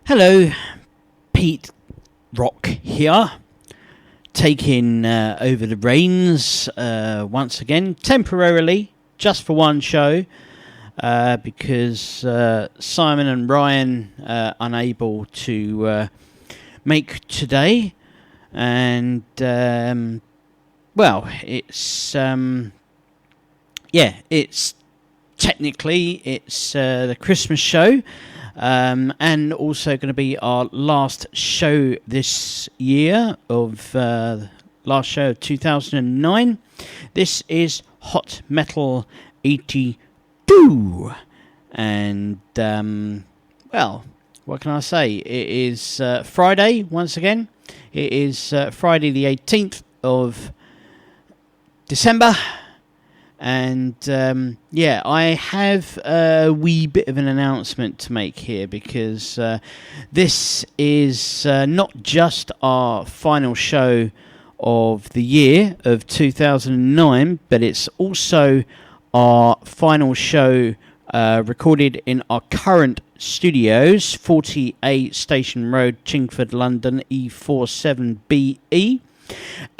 Hello, PETEROCK here, taking over the reins once again, temporarily, just for one show, because Simon and Ryan unable to make today, and it's technically the Christmas show. And also going to be our last show this year of last show of 2009. This is Hot Metal 82, and what can I say? It is Friday once again. It is Friday the 18th of December. And I have a wee bit of an announcement to make here, because this is not just our final show of the year of 2009, but it's also our final show recorded in our current studios, 48 Station Road, Chingford, London, E47BE.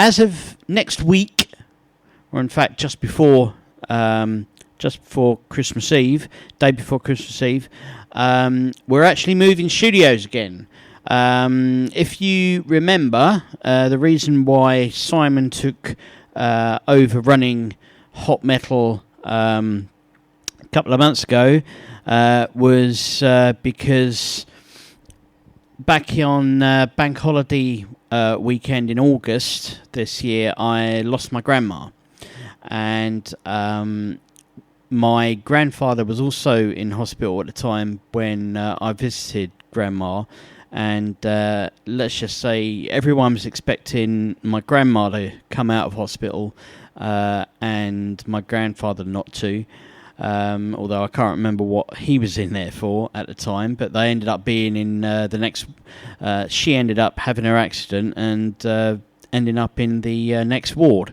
As of next week, or in fact just before Christmas Eve, day before Christmas Eve, we're actually moving studios again. If you remember, the reason why Simon took over running Hot Metal a couple of months ago was because back on Bank Holiday weekend in August this year, I lost my grandma. And my grandfather was also in hospital at the time when I visited Grandma. And let's just say everyone was expecting my grandma to come out of hospital and my grandfather not to. Although I can't remember what he was in there for at the time. But they ended up being in the next... she ended up having her accident and ending up in the next ward.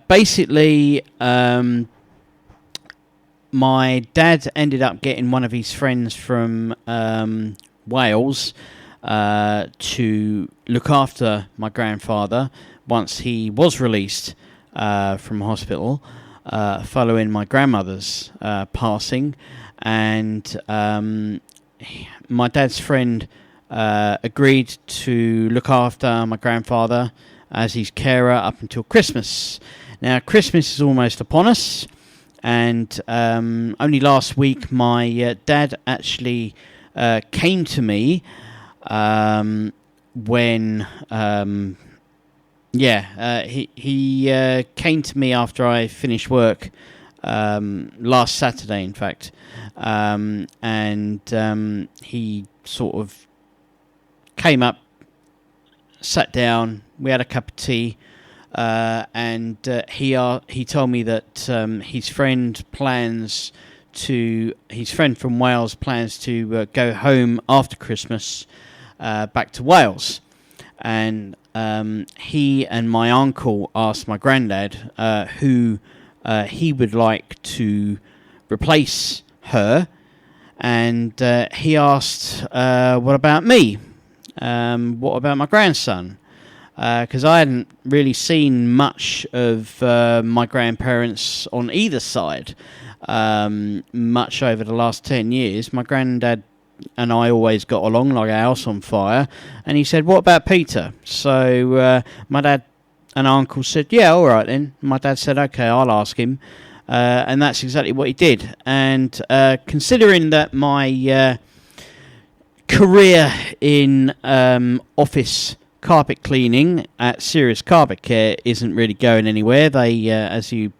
Basically, my dad ended up getting one of his friends from Wales to look after my grandfather once he was released from hospital following my grandmother's passing. And my dad's friend agreed to look after my grandfather as his carer up until Christmas. Now, Christmas is almost upon us, and only last week my dad actually came to me when he came to me after I finished work last Saturday, in fact, and he sort of came up, sat down, we had a cup of tea, and he told me that his friend from Wales plans to go home after Christmas back to Wales. And he and my uncle asked my granddad who he would like to replace her, and he asked, what about me? What about my grandson? Because I hadn't really seen much of my grandparents on either side much over the last 10 years. My granddad and I always got along like a house on fire. And he said, what about Peter? So my dad and uncle said, yeah, all right then. My dad said, okay, I'll ask him. And that's exactly what he did. And considering that my career in office carpet cleaning at Serious Carpet Care isn't really going anywhere. They, as you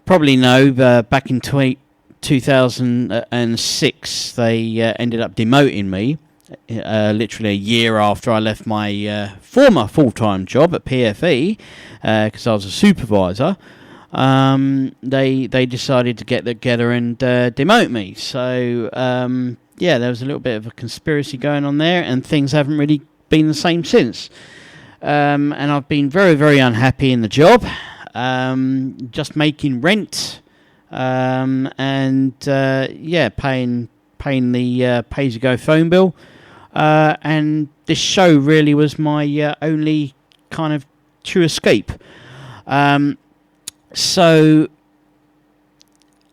probably know, back in 2006, they ended up demoting me, literally a year after I left my former full-time job at PFE, because I was a supervisor. They decided to get together and demote me. So, there was a little bit of a conspiracy going on there, and things haven't really been the same since. And I've been very, very unhappy in the job, just making rent, paying paying the pay-as-you-go phone bill. And this show really was my only kind of true escape. So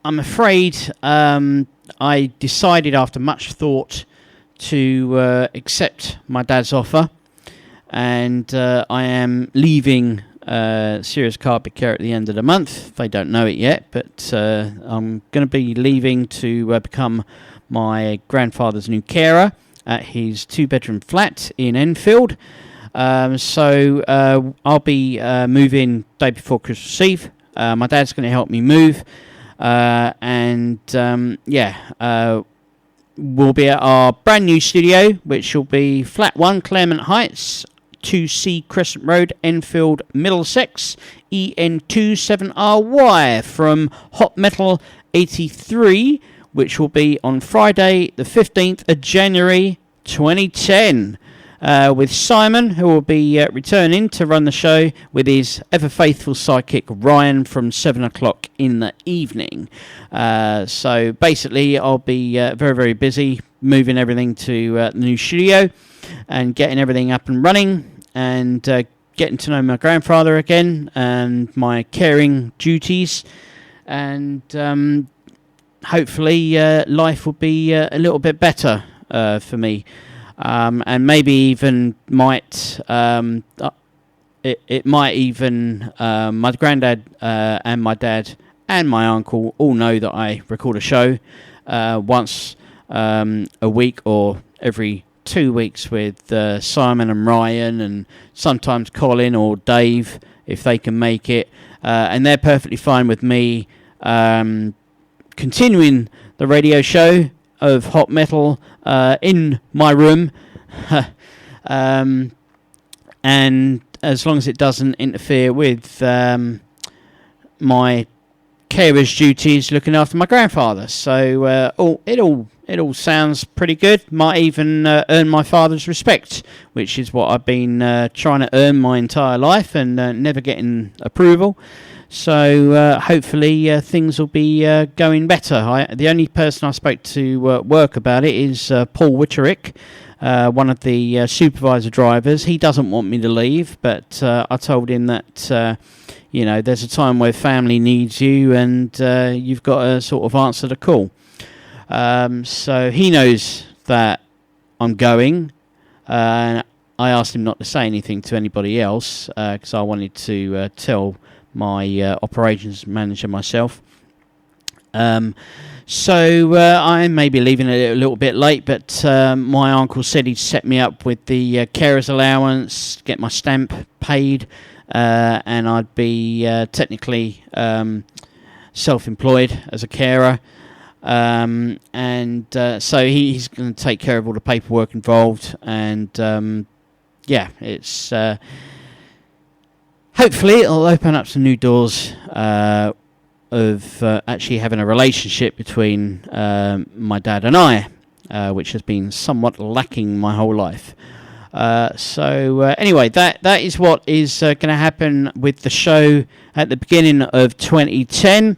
I'm afraid I decided after much thought to accept my dad's offer, and I am leaving Serious Carpet Care at the end of the month. They don't know it yet, but I'm going to be leaving to become my grandfather's new carer at his 2-bedroom flat in Enfield. So I'll be moving day before Christmas Eve. My dad's going to help me move, and we'll be at our brand new studio, which will be Flat 1, Claremont Heights, 2C Crescent Road, Enfield, Middlesex, EN27RY, from Hot Metal 83, which will be on Friday the 15th of January 2010. With Simon, who will be returning to run the show with his ever-faithful sidekick Ryan from 7 o'clock in the evening. So basically, I'll be very, very busy moving everything to the new studio and getting everything up and running, and getting to know my grandfather again and my caring duties, and hopefully life will be a little bit better for me. And maybe even might it might even my granddad and my dad and my uncle all know that I record a show once a week or every 2 weeks with Simon and Ryan, and sometimes Colin or Dave if they can make it, and they're perfectly fine with me continuing the radio show of Hot Metal in my room, and as long as it doesn't interfere with my carer's duties looking after my grandfather. So it all sounds pretty good. Might even earn my father's respect, which is what I've been trying to earn my entire life and never getting approval. So hopefully things will be going better. The only person I spoke to work about it is Paul Witterick, one of the supervisor drivers. He doesn't want me to leave, but I told him that there's a time where family needs you, and you've got to sort of answer the call. So he knows that I'm going. I asked him not to say anything to anybody else because I wanted to tell my operations manager myself. So I may be leaving a little bit late, but my uncle said he'd set me up with the carer's allowance, get my stamp paid, and I'd be technically self-employed as a carer. So he's going to take care of all the paperwork involved, and it's hopefully it'll open up some new doors of actually having a relationship between my dad and I, which has been somewhat lacking my whole life. Anyway, that is what is going to happen with the show at the beginning of 2010.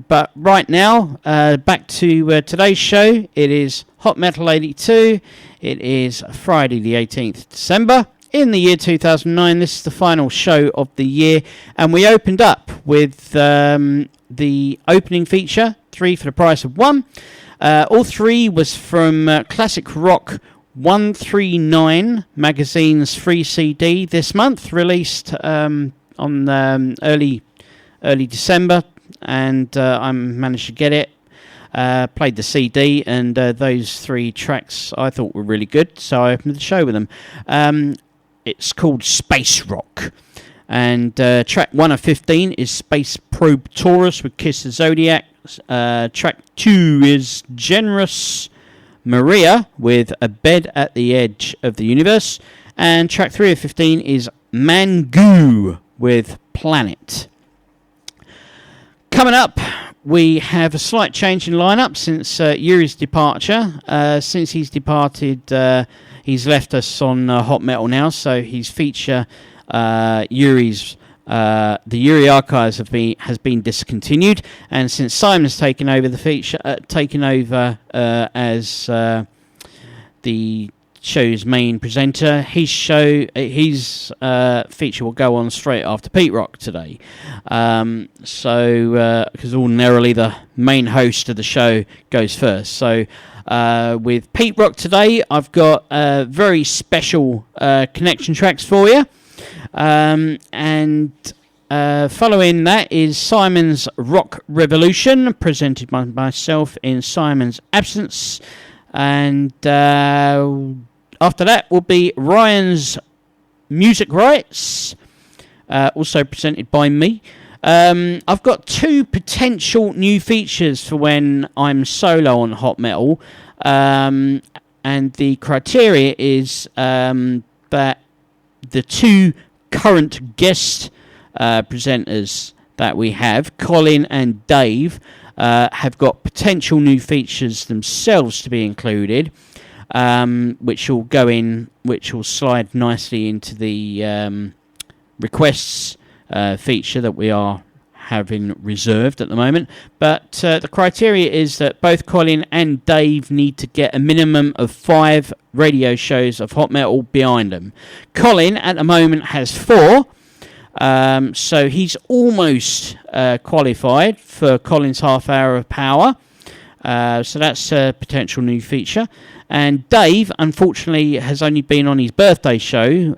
But right now, back to today's show. It is Hot Metal 82. It is Friday the 18th December in the year 2009. This is the final show of the year, and we opened up with the opening feature, 3 for the price of 1. All 3 was from Classic Rock 139 magazine's free CD this month, released on early December, and I managed to get it. Played the CD, and those 3 tracks I thought were really good, so I opened the show with them. It's called Space Rock, and track 1 of 15 is Space Probe Taurus with Kiss the Zodiac. Track 2 is Generous Maria with A Bed at the Edge of the Universe, and track 3 of 15 is Mangoo with Planet. Coming up, we have a slight change in lineup since Yuri's departure. Since he's departed, he's left us on Hot Metal now, so his feature, Yuri's the Uri Archives has been discontinued, and since Simon's taken over the feature, as the show's main presenter, his feature will go on straight after PETEROCK today. Because ordinarily the main host of the show goes first. So with PETEROCK today, I've got very special connection tracks for you. And following that is Simon's Rock Revolution, presented by myself in Simon's absence. And after that will be Ryan's Music Rights, also presented by me. I've got 2 potential new features for when I'm solo on Hot Metal. And the criteria is that the 2 current guest presenters that we have, Colin and Dave, have got potential new features themselves to be included, which will slide nicely into the requests feature that we are having reserved at the moment. But the criteria is that both Colin and Dave need to get a minimum of 5 radio shows of Hot Metal behind them. Colin at the moment has 4. So he's almost qualified for Colin's half hour of power. So that's a potential new feature. And Dave, unfortunately, has only been on his birthday show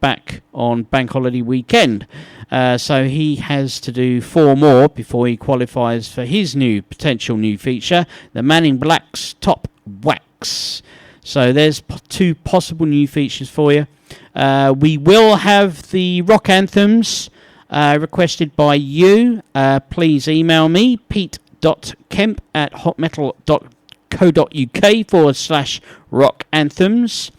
back on Bank Holiday weekend. So he has to do 4 more before he qualifies for his potential new feature, the Man in Black's Top Wax. So there's 2 possible new features for you. We will have the rock anthems requested by you. Please email me, pete.kemp@hotmetal.co.uk/rock anthems.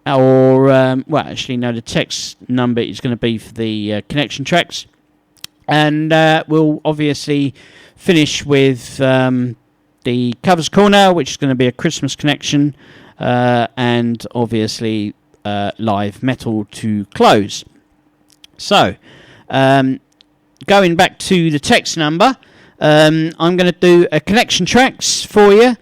Or, the text number is going to be for the connection tracks. And we'll obviously finish with the Covers Corner, which is going to be a Christmas connection. And obviously live metal to close. So, going back to the text number, I'm going to do a connection tracks for you,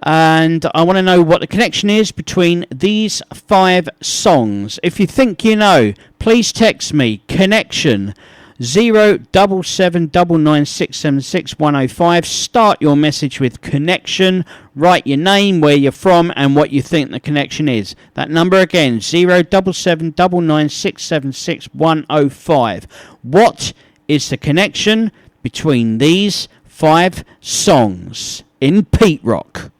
and I want to know what the connection is between these 5 songs. If you think you know, please text me connection 07799676105. Start your message with connection. Write your name, where you're from, and what you think the connection is. That number again, 07799676105. What is the connection between these 5 songs in PETEROCK?